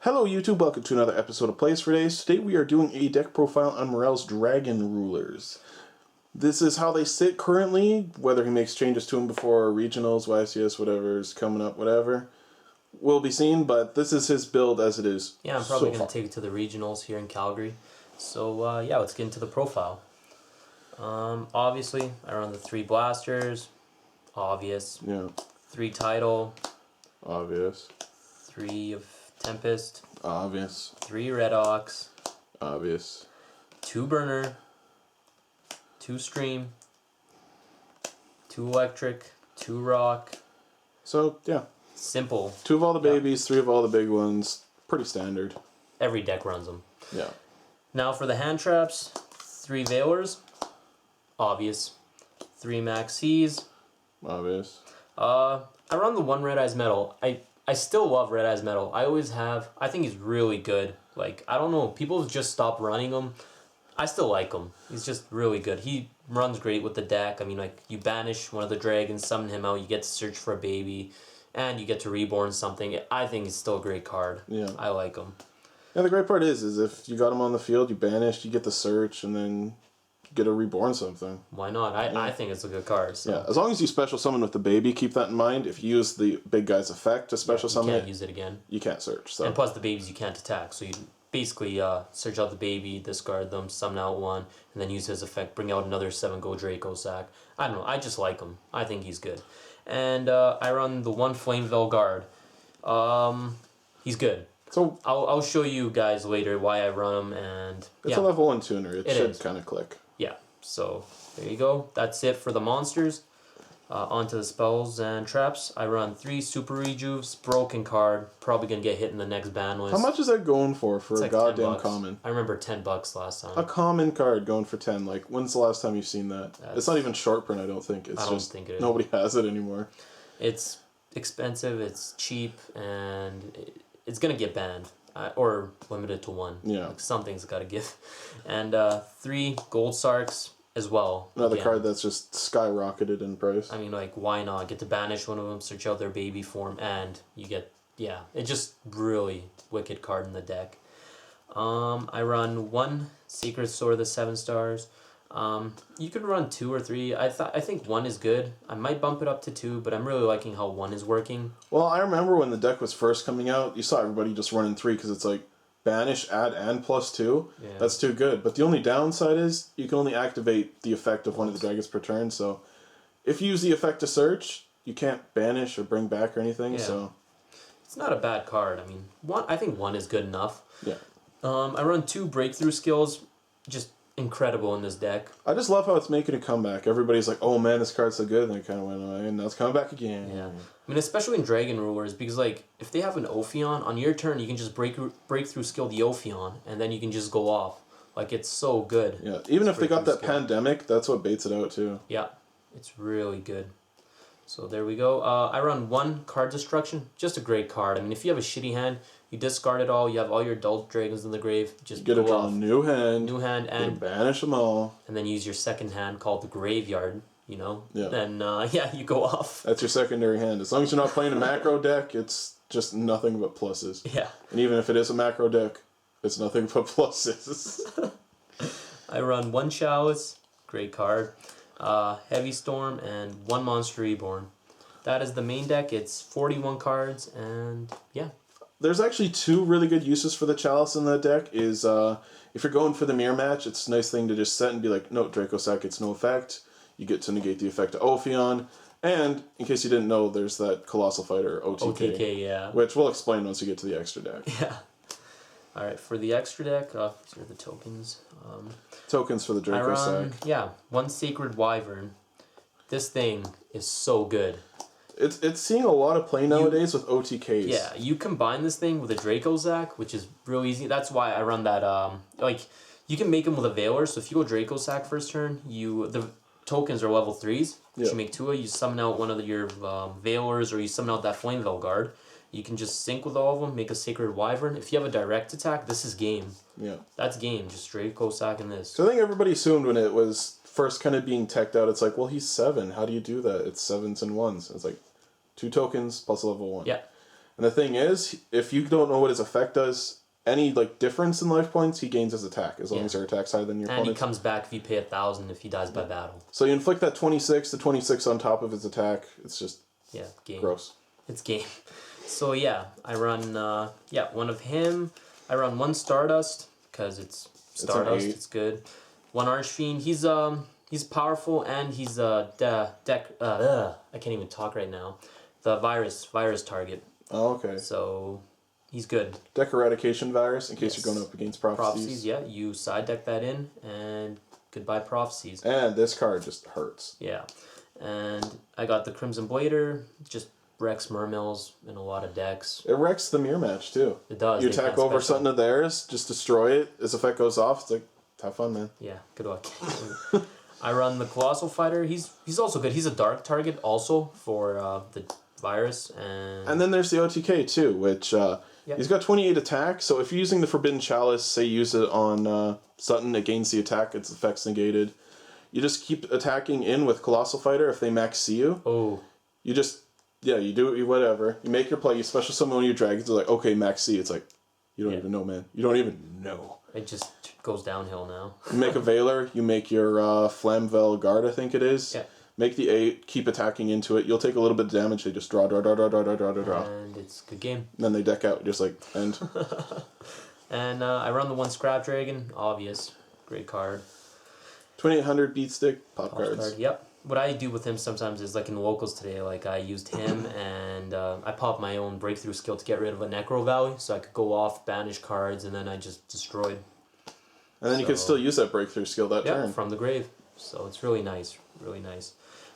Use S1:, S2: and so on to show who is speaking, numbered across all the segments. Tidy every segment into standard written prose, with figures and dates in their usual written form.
S1: Hello YouTube, welcome to another episode of Plays for Days. Today we are doing a deck profile on Morel's Dragon Rulers. This is how they sit currently, whether he makes changes to them before regionals, YCS, whatever's coming up, whatever. Will be seen, but this is his build as it is.
S2: Yeah, I'm probably going to take it to the regionals here in Calgary. So yeah, let's get into the profile. Obviously, I run the 3 blasters. Obvious.
S1: Yeah.
S2: 3 tidal.
S1: Obvious.
S2: 3 of Tempest.
S1: Obvious.
S2: 3 Red Ox.
S1: Obvious.
S2: 2 burner. 2 stream. 2 electric. 2 rock.
S1: So, yeah.
S2: Simple.
S1: 2 of all the babies, 3 of all the big ones. Pretty standard.
S2: Every deck runs them.
S1: Yeah.
S2: Now for the hand traps, 3 Veilers. Obvious. 3 Maxis.
S1: Obvious.
S2: I run the 1 Red Eyes Metal. I still love Red Eyes Metal. I always have. I think he's really good. Like, I don't know, people just stopped running him. I still like him. He's just really good. He runs great with the deck. I mean, like, you banish one of the dragons, summon him out, you get to search for a baby, and you get to reborn something. I think he's still a great card.
S1: Yeah.
S2: I like him.
S1: Yeah, the great part is if you got him on the field, you banished, you get the search, and then get to reborn something.
S2: Why not? I think it's a good card. So.
S1: Yeah, as long as you special summon with the baby, keep that in mind. If you use the big guy's effect to special summon
S2: you can't use it again.
S1: You can't search. So.
S2: And plus the babies you can't attack, so you basically search out the baby, discard them, summon out 1, and then use his effect, bring out another 7-go Draco sack. I don't know, I just like him. I think he's good. And I run the 1 Flamevale Guard. He's good.
S1: So
S2: I'll show you guys later why I run him, and
S1: it's a level 1 tuner. It should kind of click.
S2: Yeah, so there you go. That's it for the monsters. Onto the spells and traps. I run 3 Super Rejuves, broken card. Probably gonna get hit in the next ban list.
S1: How much is that going for
S2: it's
S1: a
S2: like
S1: goddamn common?
S2: I remember $10 last time.
S1: A common card going for 10. Like, when's the last time you've seen that? It's not even short print, I don't think. It's
S2: I don't think it is.
S1: Nobody has it anymore.
S2: It's expensive, it's cheap, and it's gonna get banned. Or limited to 1.
S1: Yeah.
S2: Like, something's gotta give. And 3 Gold Sarks as well.
S1: Another card that's just skyrocketed in price.
S2: I mean, like, why not? Get to banish one of them, search out their baby form, and you get, yeah, it's just really wicked card in the deck. I run 1 Sacred Sword of the 7 stars. You could run 2 or 3. I think 1 is good. I might bump it up to 2, but I'm really liking how 1 is working.
S1: Well, I remember when the deck was first coming out, you saw everybody just running 3 because it's like banish, add, and +2.
S2: Yeah.
S1: That's too good. But the only downside is you can only activate the effect of one of the dragons per turn. So if you use the effect to search, you can't banish or bring back or anything.
S2: Yeah.
S1: So
S2: it's not a bad card. I mean, I think 1 is good enough.
S1: Yeah.
S2: I run 2 breakthrough skills. Just incredible in this deck.
S1: I just love how it's making a comeback. Everybody's like, oh man, this card's so good, and it kind of went away, and now it's coming back again.
S2: Yeah. I mean, especially in Dragon Rulers, because, like, if they have an Ophion, on your turn, you can just breakthrough skill the Ophion, and then you can just go off. Like, it's so good.
S1: Yeah, even if they got that
S2: skill.
S1: Pandemic, that's what baits it out, too.
S2: Yeah, it's really good. So there we go. I run 1 Card Destruction. Just a great card. I mean, if you have a shitty hand, you discard it all, you have all your adult dragons in the grave, just
S1: you get to draw a new hand,
S2: and
S1: banish them all.
S2: And then use your second hand called the Graveyard, you know?
S1: Yeah.
S2: Then, yeah, you go off.
S1: That's your secondary hand. As long as you're not playing a macro deck, it's just nothing but pluses.
S2: Yeah.
S1: And even if it is a macro deck, it's nothing but pluses.
S2: I run 1 Chalice, great card, Heavy Storm, and 1 Monster Reborn. That is the main deck. It's 41 cards, and yeah.
S1: There's actually 2 really good uses for the Chalice in that deck. Is if you're going for the mirror match, it's a nice thing to just set and be like, no, Draco Sack gets no effect. You get to negate the effect of Ophion. And, in case you didn't know, there's that Colossal Fighter, OTK.
S2: OTK, yeah.
S1: Which we'll explain once we get to the extra deck.
S2: Yeah. Alright, for the extra deck, these are the tokens.
S1: Tokens for the Draco Sack.
S2: Yeah, 1 Sacred Wyvern. This thing is so good.
S1: It's seeing a lot of play nowadays with OTKs.
S2: Yeah, you combine this thing with a Draco Sack, which is real easy. That's why I run that, like, you can make them with a Veiler, so if you go Draco Sack first turn, the tokens are level 3s.
S1: Yeah.
S2: You make 2 you summon out one of your Veilers, or you summon out that Flamevale Guard. You can just sync with all of them, make a Sacred Wyvern. If you have a direct attack, this is game.
S1: Yeah.
S2: That's game, just Draco Sack and this.
S1: So I think everybody assumed when it was first kind of being teched out, it's like, well, he's 7. How do you do that? It's 7s and 1s. It's like 2 tokens plus level 1.
S2: Yeah.
S1: And the thing is, if you don't know what his effect does, any like difference in life points, he gains his attack as long as your attack's higher than your
S2: And he
S1: opponent's.
S2: comes back if you pay 1,000 if he dies by battle.
S1: So you inflict that 26 to 26 on top of his attack. It's just
S2: Yeah, game.
S1: gross.
S2: It's game. So yeah, I run one of him. I run one Stardust because it's
S1: an
S2: Stardust.
S1: 8.
S2: It's good. One Archfiend. He's powerful and he's deck. I can't even talk right now. The virus target.
S1: Oh, okay.
S2: So he's good.
S1: Deck Eradication Virus, in case
S2: Yes.
S1: you're going up against Prophecies.
S2: Prophecies. Yeah, you side deck that in and goodbye Prophecies.
S1: And this card just hurts.
S2: Yeah, and I got the Crimson Blader. Just Rex Mermills in a lot of decks.
S1: It wrecks the mirror match, too.
S2: It does.
S1: You
S2: they
S1: attack
S2: can't
S1: over
S2: special.
S1: something of theirs, just destroy it. His effect goes off. It's like, have fun, man.
S2: Yeah, good luck. I run the Colossal Fighter. He's also good. He's a dark target also for the virus
S1: And then there's the OTK, too, which he's got 28 attack. So if you're using the Forbidden Chalice, say use it on Sutton, it gains the attack, its effect's negated. You just keep attacking in with Colossal Fighter if they max see you.
S2: Oh.
S1: You just, you do it, whatever. You make your play, you special summon one of your dragons, it's like, okay, max C. It's like, you don't even know, man. You don't even know.
S2: It just goes downhill now.
S1: You make a Veiler, you make your Flamvel Guard, I think it is.
S2: Yeah.
S1: Make the 8, keep attacking into it. You'll take a little bit of damage, they just draw.
S2: And it's a good game.
S1: And then they deck out, just like, end.
S2: And I run the one Scrap Dragon. Obvious. Great card.
S1: 2800 beat stick, pop
S2: Pop
S1: cards.
S2: card. Yep. What I do with him sometimes is like in locals today, like I used him and I popped my own breakthrough skill to get rid of a Necro Valley, so I could go off, banish cards, and then I just destroyed.
S1: And then you could still use that breakthrough skill that turn.
S2: from the grave. So it's really nice, really nice.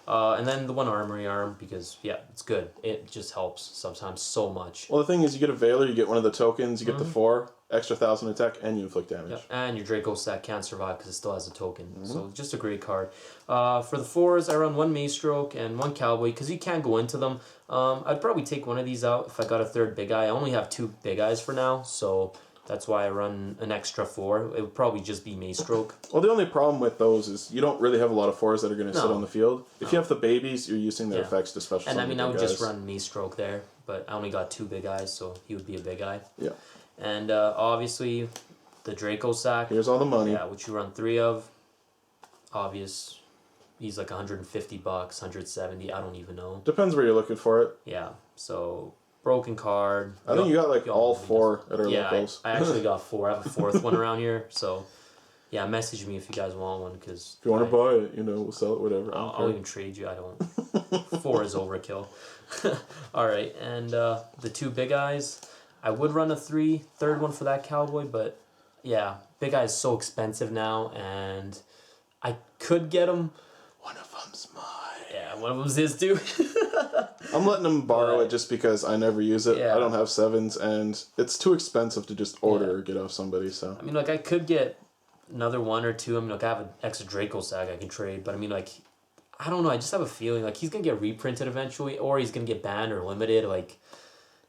S2: And then the one Armory Arm because it's good. It just helps sometimes so much.
S1: Well, the thing is, you get a Veiler, you get one of the tokens, you get the 4, extra 1,000 attack, and you inflict damage.
S2: Yep. And your Draco stack can't survive because it still has a token. So just a great card. For the 4s, I run one Maestroke and one Cowboy because you can't go into them. I'd probably take one of these out if I got a third Big Eye. I only have 2 Big Eyes for now, so that's why I run an extra 4. It would probably just be Maestroke.
S1: Well, the only problem with those is you don't really have a lot of 4s that are going to sit
S2: No.
S1: on the field. If you have the babies, you're using their effects to special
S2: And I
S1: summon
S2: mean, I
S1: the
S2: would
S1: big
S2: just
S1: guys.
S2: run Maestroke there, but I only got 2 Big Eyes, so he would be a Big Eye.
S1: Yeah.
S2: And obviously, the Draco sack.
S1: Here's all the money.
S2: Yeah, which you run 3 of. Obvious. He's like $150, 170. I don't even know.
S1: Depends where you're looking for it.
S2: Yeah. So broken card.
S1: I think you got like all
S2: probably
S1: 4 at our
S2: Yeah,
S1: locals.
S2: I actually got 4. I have a 4th one around here. So yeah, message me if you guys want one because
S1: If you want to buy it, we'll sell it, whatever. I don't
S2: I'll
S1: care.
S2: even trade you. I don't. 4 is overkill. All right, and the 2 Big Eyes. I would run a third one for that Cowboy, but yeah, Big Eye is so expensive now, and I could get him.
S1: One of them's mine.
S2: Yeah, one of them's his too.
S1: I'm letting them borrow it just because I never use it.
S2: Yeah.
S1: I don't have 7s, and it's too expensive to just order or get off somebody, so.
S2: I mean, like, I could get another 1 or 2. I mean, like, I have an extra Draco sack I can trade, but I mean, like, I don't know. I just have a feeling like he's gonna get reprinted eventually, or he's gonna get banned or limited. Like,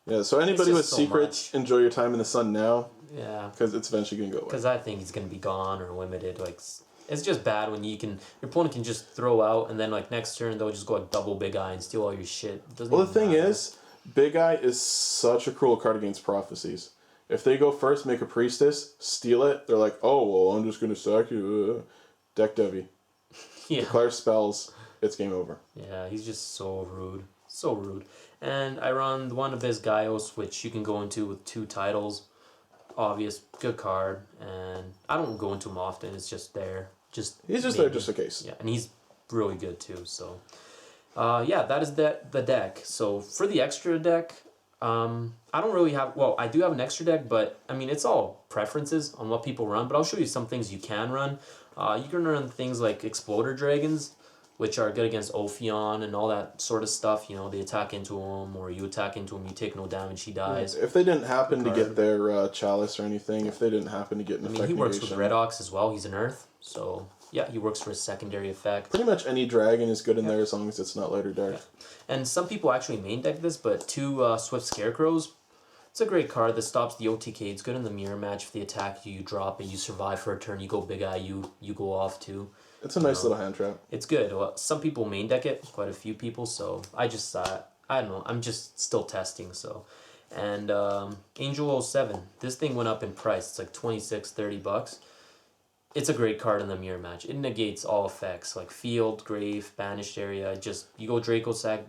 S1: Yeah, so anybody with
S2: just so
S1: secrets, enjoy your time in the sun now,
S2: yeah,
S1: because it's eventually going to go away.
S2: because I think he's gonna be gone or limited. Like, it's just bad when your opponent can just throw out and then like next turn they'll just go like double Big Eye and steal all your shit. It doesn't
S1: Well, the
S2: even
S1: thing
S2: matter.
S1: is, Big Eye is such a cruel card against Prophecies. If they go first, make a Priestess, steal it, they're like, oh, well, I'm just going to sack you. Deck Devi.
S2: yeah.
S1: Declare spells. It's game over.
S2: Yeah, he's just so rude. So rude. And I run the one Abyss Gaios, which you can go into with 2 titles. Obvious, good card. And I don't go into him often. It's just there.
S1: He's just there just in case.
S2: Yeah, and he's really good too. So, yeah, that is the deck. So for the extra deck, I don't really have. Well, I do have an extra deck, but I mean it's all preferences on what people run. But I'll show you some things you can run. You can run things like Exploder Dragons, which are good against Ophion and all that sort of stuff. You know, they attack into him, or you attack into him, you take no damage, he dies.
S1: If they didn't happen to get their Chalice or anything, if they didn't happen to get an
S2: I mean,
S1: effect
S2: he works with
S1: negation,
S2: Red Ox as well. He's an Earth, so yeah, he works for a secondary effect.
S1: pretty much any dragon is good in there as long as it's not light or dark.
S2: And some people actually main deck this, but 2 Swift Scarecrows. It's a great card that stops the OTK. It's good in the mirror match. If they attack you, you drop it, you survive for a turn, you go Big Eye, you go off too.
S1: It's a nice little hand trap.
S2: It's good. Well, some people main deck it, quite a few people, so I just, I don't know, I'm just still testing, so. And Angel 07. This thing went up in price. It's like $26-$30. It's a great card in the mirror match. It negates all effects like field, grave, banished area. Just you go Draco Sack,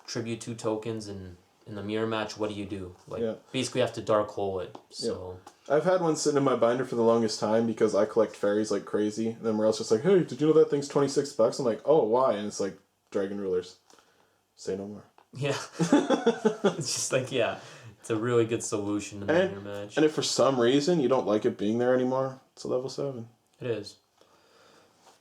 S2: tribute 2 tokens, and in the mirror match, what do? Like basically, you have to dark hole it. So
S1: I've had one sitting in my binder for the longest time because I collect fairies like crazy. And then Morel's just like, "Hey, did you know that thing's $26?" I'm like, "Oh, why?" And it's like Dragon Rulers. Say no more.
S2: yeah, it's just like it's a really good solution in the mirror match.
S1: And if for some reason you don't like it being there anymore, it's a level 7.
S2: It is.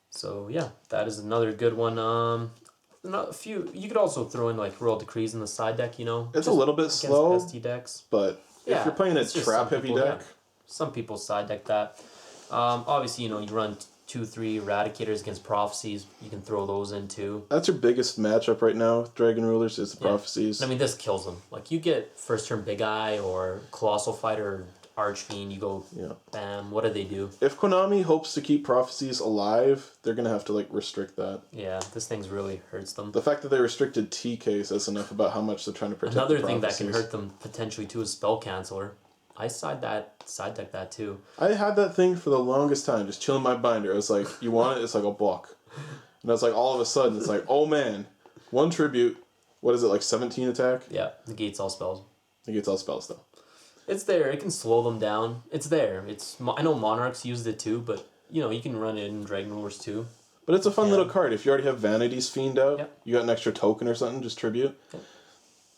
S2: So yeah, that is another good one. A few. You could also throw in like Royal Decrees in the side deck.
S1: It's a little bit slow,
S2: ST decks.
S1: but if you're playing a
S2: it's just
S1: trap heavy
S2: people,
S1: deck,
S2: some people side deck that. Obviously, you run 2-3 Eradicators against Prophecies. You can throw those in too.
S1: that's your biggest matchup right now with Dragon Rulers is the Prophecies.
S2: I mean, this kills them. Like you get first turn Big Eye or Colossal Fighter or Archfiend. You go bam. What do they do?
S1: If Konami hopes to keep Prophecies alive, they're gonna have to like restrict that.
S2: Yeah, this thing's really hurts them.
S1: The fact that they restricted TK says enough about how much they're trying to protect.
S2: Another
S1: the
S2: thing that can
S1: Prophecies.
S2: hurt them potentially too is Spell Canceller. I side deck that too.
S1: I had that thing for the longest time, just chilling my binder. I was like, "You want it?" It's like a block, and it's like all of a sudden it's like, "Oh man, 1 tribute. What is it like 17 attack?"
S2: Yeah, negates all spells.
S1: It gets all spells though.
S2: It's there. It can slow them down. It's there. I know Monarchs used it too, but you can run it in Dragon Rulers too.
S1: But it's a fun little card. If you already have Vanity's Fiend out, you got an extra token or something, just tribute.
S2: Yep.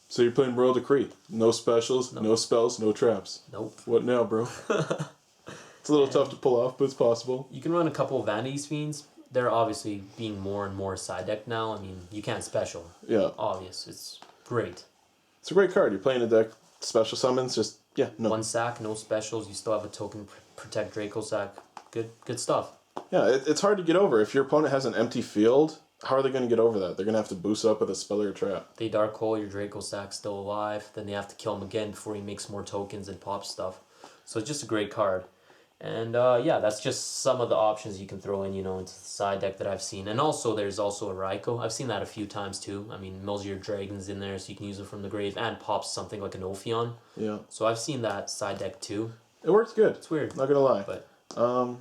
S1: So you're playing Royal Decree. No specials, no spells, no traps.
S2: Nope.
S1: What now, bro? It's a little tough to pull off, but it's possible.
S2: You can run a couple of Vanity's Fiends. They're obviously being more and more side decked now. I mean, you can't special.
S1: Yeah.
S2: Obvious. It's great.
S1: It's a great card. You're playing a deck, special summons, just, no.
S2: 1 sack, no specials. You still have a token, protect Draco Sack. Good stuff.
S1: Yeah, it's hard to get over. If your opponent has an empty field, how are they going to get over that? They're going to have to boost up with a spell or a trap.
S2: They dark hole, your Draco Sack's still alive. Then they have to kill him again before he makes more tokens and pops stuff. So it's just a great card. And that's just some of the options you can throw in, into the side deck that I've seen. And also, there's also a Raikou. I've seen that a few times too. I mean, mills your dragons in there so you can use it from the grave and pops something like an Ophion.
S1: Yeah.
S2: So I've seen that side deck too.
S1: It works good.
S2: It's weird.
S1: Not going to lie.
S2: But
S1: Um,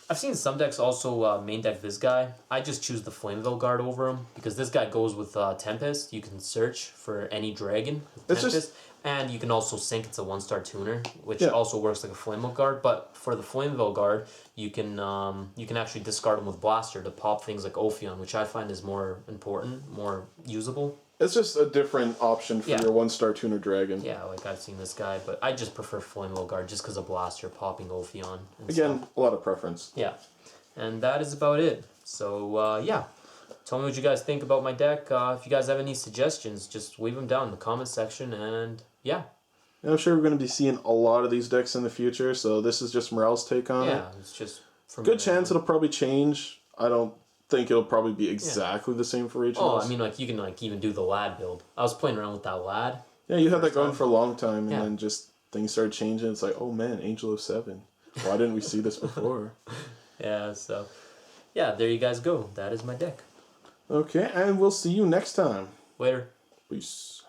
S2: I've seen some decks also main deck this guy. I just choose the Flameville Guard over him because this guy goes with Tempest. You can search for any dragon with Tempest. And you can also sync. It's a 1-star tuner, which also works like a Flameville Guard. But for the Flameville Guard, you can actually discard them with Blaster to pop things like Ophion, which I find is more important, more usable.
S1: It's just a different option for your 1-star tuner dragon.
S2: Yeah, like I've seen this guy, but I just prefer Flameville Guard just because of Blaster popping Ophion.
S1: Again, a lot of preference.
S2: Yeah, and that is about it. So tell me what you guys think about my deck. If you guys have any suggestions, just leave them down in the comment section. And
S1: And I'm sure we're going to be seeing a lot of these decks in the future. So this is just Morel's take on it.
S2: Yeah, it's just
S1: good chance it'll probably change. I don't think it'll probably be exactly the same for regionals.
S2: Oh, I mean, like you can even do the lad build. I was playing around with that lad.
S1: Yeah, you had that going for a long time, and then just things started changing. It's like, oh man, Angel 07. Why didn't we see this before?
S2: So there you guys go. That is my deck.
S1: Okay, and we'll see you next time.
S2: Later.
S1: Peace.